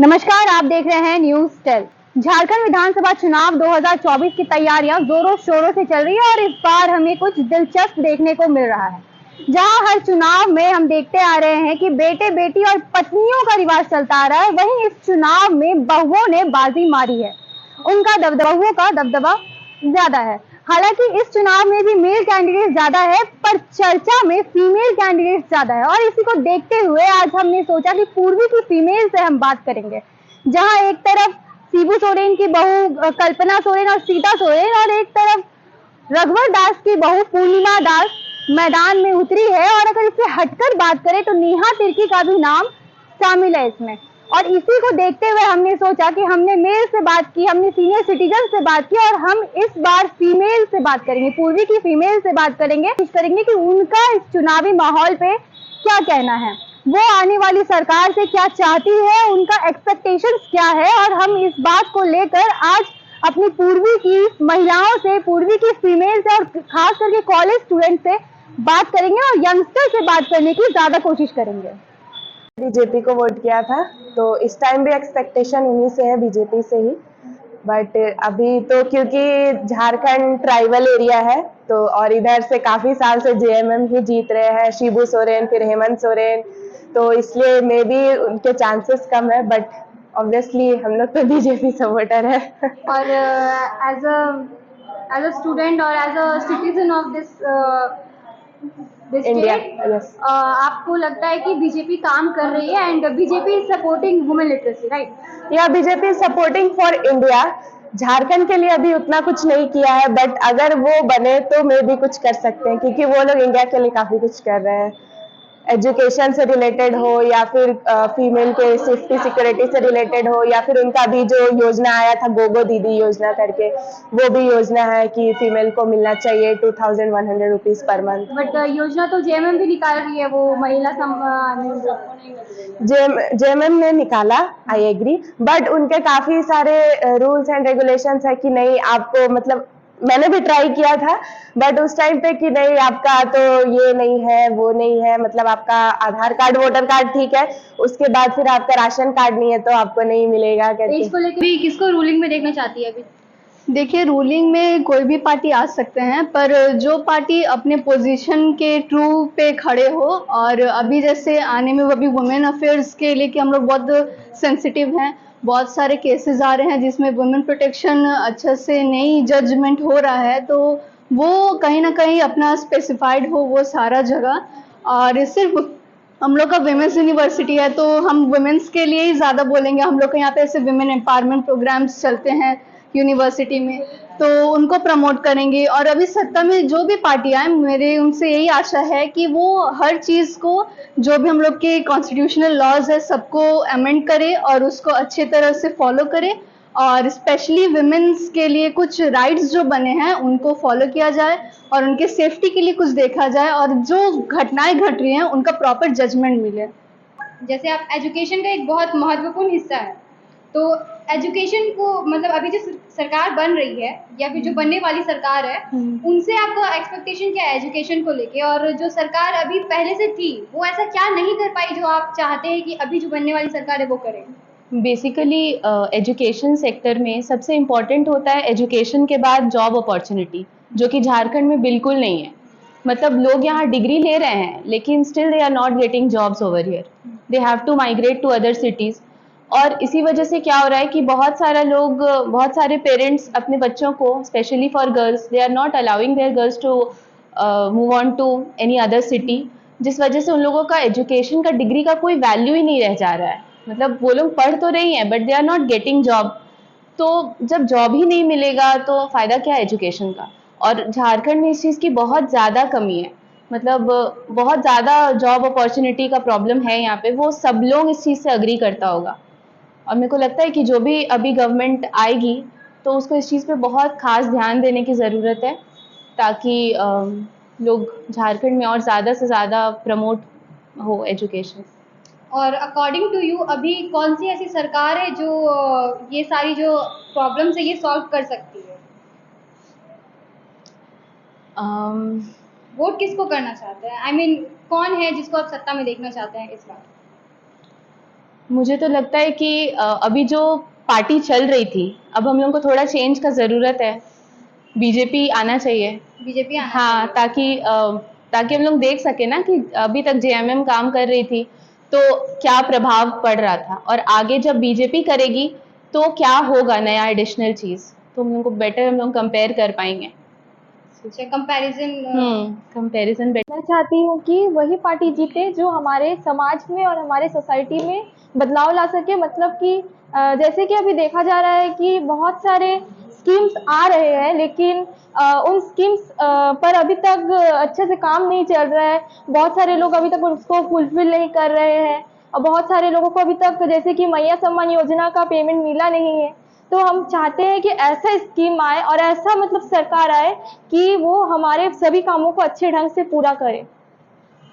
नमस्कार, आप देख रहे हैं न्यूज टेल। झारखंड विधानसभा चुनाव 2024 की तैयारियां जोरों शोरों से चल रही है और इस बार हमें कुछ दिलचस्प देखने को मिल रहा है। जहां हर चुनाव में हम देखते आ रहे हैं कि बेटे बेटी और पत्नियों का रिवाज चलता आ रहा है, वहीं इस चुनाव में बहुओं ने बाजी मारी है। उनका दबदबा, बहुओं का दबदबा ज्यादा है। हालांकि इस चुनाव में भी मेल कैंडिडेट ज्यादा है, पर चर्चा में फीमेल कैंडिडेट ज्यादा है। और इसी को देखते हुए आज हमने सोचा कि पूर्वी की फीमेल से हम बात करेंगे। जहां एक तरफ शिबू सोरेन की बहू कल्पना सोरेन और सीता सोरेन, और एक तरफ रघुवर दास की बहू पूर्णिमा दास मैदान में उतरी है। और अगर इससे हटकर बात करें तो नेहा तिर्की का भी नाम शामिल है इसमें। और इसी को देखते हुए हमने सोचा कि हमने मेल से बात की, हमने सीनियर सिटीजन से बात की, और हम इस बार फीमेल से बात करेंगे, पूर्वी की फीमेल से बात करेंगे कि उनका इस चुनावी माहौल पे क्या कहना है, वो आने वाली सरकार से क्या चाहती है, उनका एक्सपेक्टेशंस क्या है। और हम इस बात को लेकर आज अपनी पूर्वी की महिलाओं से, पूर्वी की फीमेल से, और खास करके कॉलेज स्टूडेंट से बात करेंगे और यंगस्टर से बात करने की ज्यादा कोशिश करेंगे। बीजेपी को वोट किया था, तो इस टाइम भी एक्सपेक्टेशन उन्हीं से है, बीजेपी से ही। बट अभी तो क्योंकि झारखंड ट्राइबल एरिया है, तो और इधर से काफी साल से जेएमएम ही जीत रहे हैं, शिबू सोरेन फिर हेमंत सोरेन, तो इसलिए मे बी उनके चांसेस कम है। बट ऑब्वियसली हम लोग तो बीजेपी सपोर्टर है। और एज अ स्टूडेंट और as a citizen of this India, state, yes. आपको लगता है कि बीजेपी काम कर रही है and BJP is supporting women literacy, right? या BJP supporting for India. Jharkhand के लिए अभी उतना कुछ नहीं किया है, बट अगर वो बने तो मे भी कुछ कर सकते हैं, क्योंकि वो लोग इंडिया के लिए काफी कुछ कर रहे हैं। एजुकेशन से रिलेटेड हो, या फिर फीमेल के सेफ्टी सिक्योरिटी से रिलेटेड हो, या फिर उनका भी जो योजना आया था गोगो दीदी योजना करके, वो भी योजना है कि फीमेल को मिलना चाहिए 2100 रुपीज पर मंथ। बट योजना तो जेएमएम भी निकाल रही है, वो महिला जेएमएम ने निकाला, आई एग्री, बट उनके काफी सारे रूल्स एंड रेगुलेशंस है कि नहीं आपको, मतलब मैंने भी ट्राई किया था, बट उस टाइम पे कि नहीं आपका तो ये नहीं है वो नहीं है, मतलब आपका आधार कार्ड वोटर कार्ड ठीक है, उसके बाद फिर आपका राशन कार्ड नहीं है तो आपको नहीं मिलेगा करके। इसको लेकर किसको रूलिंग में देखना चाहती है अभी? देखिए, रूलिंग में कोई भी पार्टी आ सकते हैं, पर जो पार्टी अपने पोजीशन के ट्रू पे खड़े हो, और अभी जैसे आने में वो अभी वुमेन अफेयर्स के लेके हम लोग बहुत सेंसिटिव हैं। बहुत सारे केसेस आ रहे हैं जिसमें वुमेन प्रोटेक्शन अच्छे से नहीं जजमेंट हो रहा है, तो वो कहीं ना कहीं अपना स्पेसिफाइड हो वो सारा जगह। और सिर्फ हम लोग का वुमेन्स यूनिवर्सिटी है, तो हम वुमेन्स के लिए ही ज़्यादा बोलेंगे। हम लोग के यहाँ पे ऐसे वुमेन एम्पावरमेंट प्रोग्राम्स चलते हैं यूनिवर्सिटी में, तो उनको प्रमोट करेंगे। और अभी सत्ता में जो भी पार्टी आए, मेरे उनसे यही आशा है कि वो हर चीज़ को, जो भी हम लोग के कॉन्स्टिट्यूशनल लॉज है, सबको अमेंड करे और उसको अच्छे तरह से फॉलो करे। और स्पेशली वुमेन्स के लिए कुछ राइट्स जो बने हैं उनको फॉलो किया जाए, और उनके सेफ्टी के लिए कुछ देखा जाए, और जो घटनाएं घट रही हैं उनका प्रॉपर जजमेंट मिले। जैसे आप एजुकेशन का एक बहुत महत्वपूर्ण हिस्सा है, तो एजुकेशन को मतलब अभी जो सरकार बन रही है या फिर जो बनने वाली सरकार है, उनसे आपका एक्सपेक्टेशन क्या है एजुकेशन को लेके? और जो सरकार अभी पहले से थी वो ऐसा क्या नहीं कर पाई जो आप चाहते हैं कि अभी जो बनने वाली सरकार है वो करे? बेसिकली एजुकेशन सेक्टर में सबसे इम्पॉर्टेंट होता है एजुकेशन के बाद जॉब अपॉर्चुनिटी, जो कि झारखंड में बिल्कुल नहीं है। मतलब लोग यहाँ डिग्री ले रहे हैं लेकिन still they are not getting jobs over here, they have to migrate to other cities. और इसी वजह से क्या हो रहा है कि बहुत सारे पेरेंट्स अपने बच्चों को, specially for girls, they are not allowing their girls to move on to any other city, जिस वजह से उन लोगों का एजुकेशन का, डिग्री का कोई वैल्यू ही नहीं रह जा रहा है। मतलब वो लोग पढ़ तो रही हैं but they are not getting job. तो जब जॉब ही नहीं मिलेगा तो फ़ायदा क्या है एजुकेशन का? और झारखंड में इस चीज़ की बहुत ज़्यादा कमी है। मतलब बहुत ज़्यादा जॉब अपॉर्चुनिटी का प्रॉब्लम है यहाँ पे, वो सब लोग इस चीज़ से अग्री करता होगा। और मेरे को लगता है कि जो भी अभी गवर्नमेंट आएगी तो उसको इस चीज़ पे बहुत खास ध्यान देने की ज़रूरत है, ताकि लोग झारखंड में और ज़्यादा से ज़्यादा प्रमोट हो एजुकेशन। और अकॉर्डिंग टू यू अभी कौन सी ऐसी सरकार है जो ये सारी जो प्रॉब्लम्स है ये सॉल्व कर सकती है? वोट किसको करना चाहते हैं? आई मीन कौन है जिसको आप सत्ता में देखना चाहते हैं इस बार? मुझे तो लगता है कि अभी जो पार्टी चल रही थी, अब हम लोगों को थोड़ा चेंज का ज़रूरत है। बीजेपी आना चाहिए। बीजेपी आना हाँ, ताकि हम लोग देख सके ना कि अभी तक जेएमएम काम कर रही थी तो क्या प्रभाव पड़ रहा था, और आगे जब बीजेपी करेगी तो क्या होगा नया एडिशनल चीज़, तो हम लोग को बेटर हम लोग कंपेयर कर पाएंगे। चाहिए कंपैरिजन। Comparison better. मैं चाहती हूँ कि वही पार्टी जीते जो हमारे समाज में और हमारे सोसाइटी में बदलाव ला सके। मतलब कि जैसे कि अभी देखा जा रहा है कि बहुत सारे स्कीम्स आ रहे हैं, लेकिन उन स्कीम्स पर अभी तक अच्छे से काम नहीं चल रहा है। बहुत सारे लोग अभी तक उसको फुलफिल नहीं कर रहे हैं, और बहुत सारे लोगों को अभी तक जैसे कि मैया सम्मान योजना का पेमेंट मिला नहीं है। तो हम चाहते हैं कि ऐसा स्कीम आए और ऐसा मतलब सरकार आए कि वो हमारे सभी कामों को अच्छे ढंग से पूरा करे।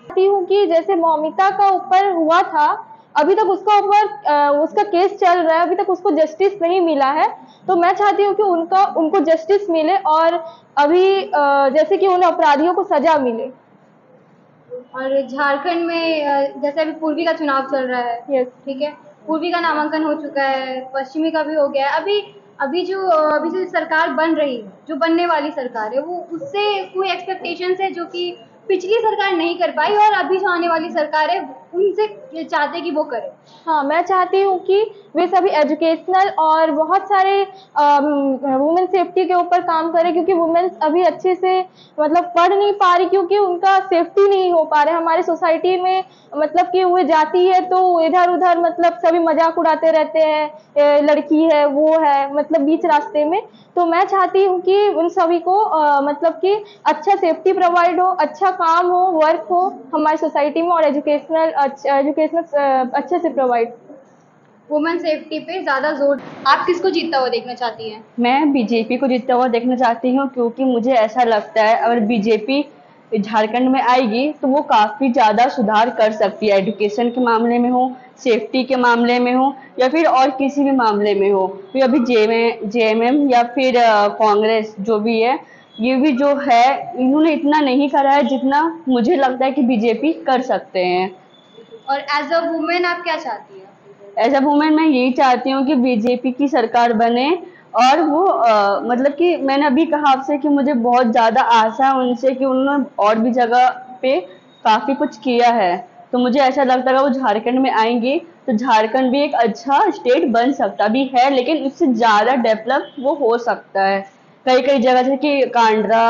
चाहती हूँ कि जैसे मौमिता का ऊपर हुआ था, अभी तक उसका ऊपर उसका केस चल रहा है, अभी तक उसको जस्टिस नहीं मिला है। तो मैं चाहती हूँ कि उनको जस्टिस मिले, और अभी जैसे कि उन अपराधियों को सजा मिले। और झारखंड में जैसे अभी पूर्वी का चुनाव चल रहा है। यस। ठीक है, पूर्वी का नामांकन हो चुका है, पश्चिमी का भी हो गया है। अभी जो सरकार बन रही है, जो बनने वाली सरकार है, वो उससे कोई एक्सपेक्टेशंस है जो कि पिछली सरकार नहीं कर पाई, और अभी जो आने वाली सरकार है उनसे ये चाहते हैं कि वो करे। हाँ, मैं चाहती हूँ कि वे सभी एजुकेशनल और बहुत सारे वुमेन सेफ्टी के ऊपर काम करें, क्योंकि वुमेन्स अभी अच्छे से मतलब पढ़ नहीं पा रही, क्योंकि उनका सेफ्टी नहीं हो पा रहा है हमारे सोसाइटी में। मतलब कि वो जाती है तो इधर उधर मतलब सभी मजाक उड़ाते रहते हैं, लड़की है वो है, मतलब बीच रास्ते में। तो मैं चाहती हूँ कि उन सभी को मतलब कि अच्छा सेफ्टी प्रोवाइड हो, अच्छा काम हो, वर्क हो हमारी सोसाइटी में, और एजुकेशनल अच्छे से प्रोवाइड। वुमेन सेफ्टी पे ज़्यादा जोर। आप किसको जीतता हुआ देखना चाहती हैं? मैं बीजेपी को जीतता हुआ देखना चाहती हूँ, क्योंकि मुझे ऐसा लगता है अगर बीजेपी झारखंड में आएगी तो वो काफ़ी ज़्यादा सुधार कर सकती है, एजुकेशन के मामले में हो, सेफ्टी के मामले में हो, या फिर और किसी भी मामले में हो। तो अभी जेएमएम या फिर कांग्रेस जो भी है, ये भी जो है इन्होंने इतना नहीं करा है जितना मुझे लगता है कि बीजेपी कर सकते हैं। और एज अ वुमेन आप क्या चाहती हैं? एज अ वुमेन मैं यही चाहती हूँ कि बीजेपी की सरकार बने, और वो मतलब कि मैंने अभी कहा आपसे कि मुझे बहुत ज़्यादा आशा है उनसे कि उन्होंने और भी जगह पे काफ़ी कुछ किया है। तो मुझे ऐसा लगता है वो झारखंड में आएंगे तो झारखंड भी एक अच्छा स्टेट बन सकता भी है, लेकिन उससे ज़्यादा डेवलप वो हो सकता है। कई कई जगह जैसे कि कांडरा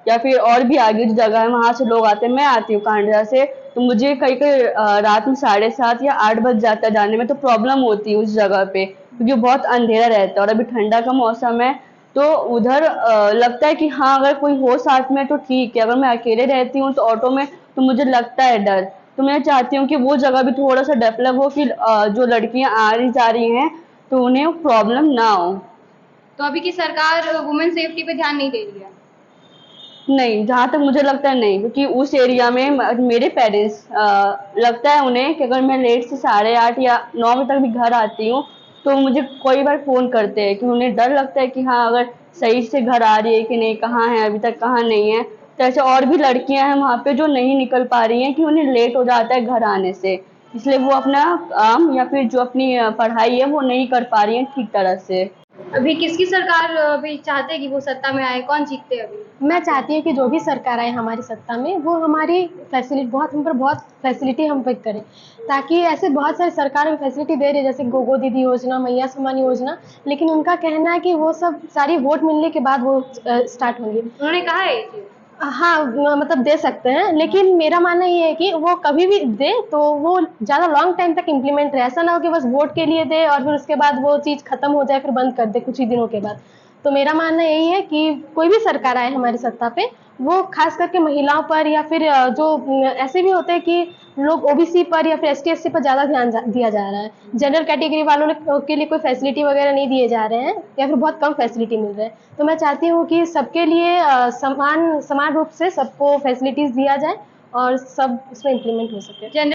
या फिर और भी आगे जो जगह है वहां से लोग आते हैं। मैं आती हूँ कांडरा से, तो मुझे कई कई रात में 7:30 या 8 बज जाता है जाने में, तो प्रॉब्लम होती है उस जगह पे, क्योंकि बहुत अंधेरा रहता है। और अभी ठंडा का मौसम है तो उधर लगता है कि हाँ अगर कोई हो साथ में तो ठीक है, अगर मैं अकेले रहती हूँ तो ऑटो में तो मुझे लगता है डर। तो मैं चाहती हूँ कि वो जगह भी थोड़ा सा डेवलप हो कि जो लड़कियां आ रही जा रही हैं तो उन्हें प्रॉब्लम ना हो। तो अभी की सरकार वुमेन सेफ्टी पे ध्यान नहीं दे रही है। नहीं, जहाँ तक मुझे लगता है नहीं, क्योंकि उस एरिया में मेरे पेरेंट्स लगता है उन्हें कि अगर मैं लेट से 8:30 या 9 बजे तक भी घर आती हूँ तो मुझे कई बार फ़ोन करते हैं कि उन्हें डर लगता है कि हाँ अगर सही से घर आ रही है कि नहीं, कहाँ है अभी तक, कहाँ नहीं है। तो ऐसे और भी लड़कियां हैं वहाँ पे जो नहीं निकल पा रही हैं कि उन्हें लेट हो जाता है घर आने से, इसलिए वो अपना काम या फिर जो अपनी पढ़ाई है वो नहीं कर पा रही हैं ठीक तरह से। अभी किसकी सरकार अभी चाहते हैं कि वो सत्ता में आए, कौन जीतते हैं अभी? मैं चाहती हूँ कि जो भी सरकार आए हमारी सत्ता में वो हमारी बहुत फैसिलिटी हम पे करे, ताकि ऐसे बहुत सारी सरकार हमें फैसिलिटी दे रही है जैसे गोगो दीदी योजना, मैया सम्मान योजना, लेकिन उनका कहना है कि वो सब सारी वोट मिलने के बाद वो स्टार्ट होंगी। उन्होंने कहा है ये चीज़? हाँ, मतलब दे सकते हैं, लेकिन मेरा मानना ये है कि वो कभी भी दे तो वो ज़्यादा लॉन्ग टाइम तक इम्प्लीमेंट रहे, ऐसा ना हो कि बस वोट के लिए दे और फिर उसके बाद वो चीज़ खत्म हो जाए फिर बंद कर दे कुछ ही दिनों के बाद। तो मेरा मानना यही है कि कोई भी सरकार आए हमारी सत्ता पे, वो खास करके महिलाओं पर या फिर ऐसे भी होते हैं कि लोग ओबीसी पर या फिर एसटी एससी पर ज़्यादा दिया जा रहा है, जनरल कैटेगरी वालों के लिए कोई फैसिलिटी वगैरह नहीं दिए जा रहे हैं या फिर बहुत कम फैसिलिटी मिल रहे हैं। तो मैं चाहती हूँ कि सबके लिए समान रूप से सबको फैसिलिटीज़ दिया जाए और सब उसमें इम्प्लीमेंट हो सके।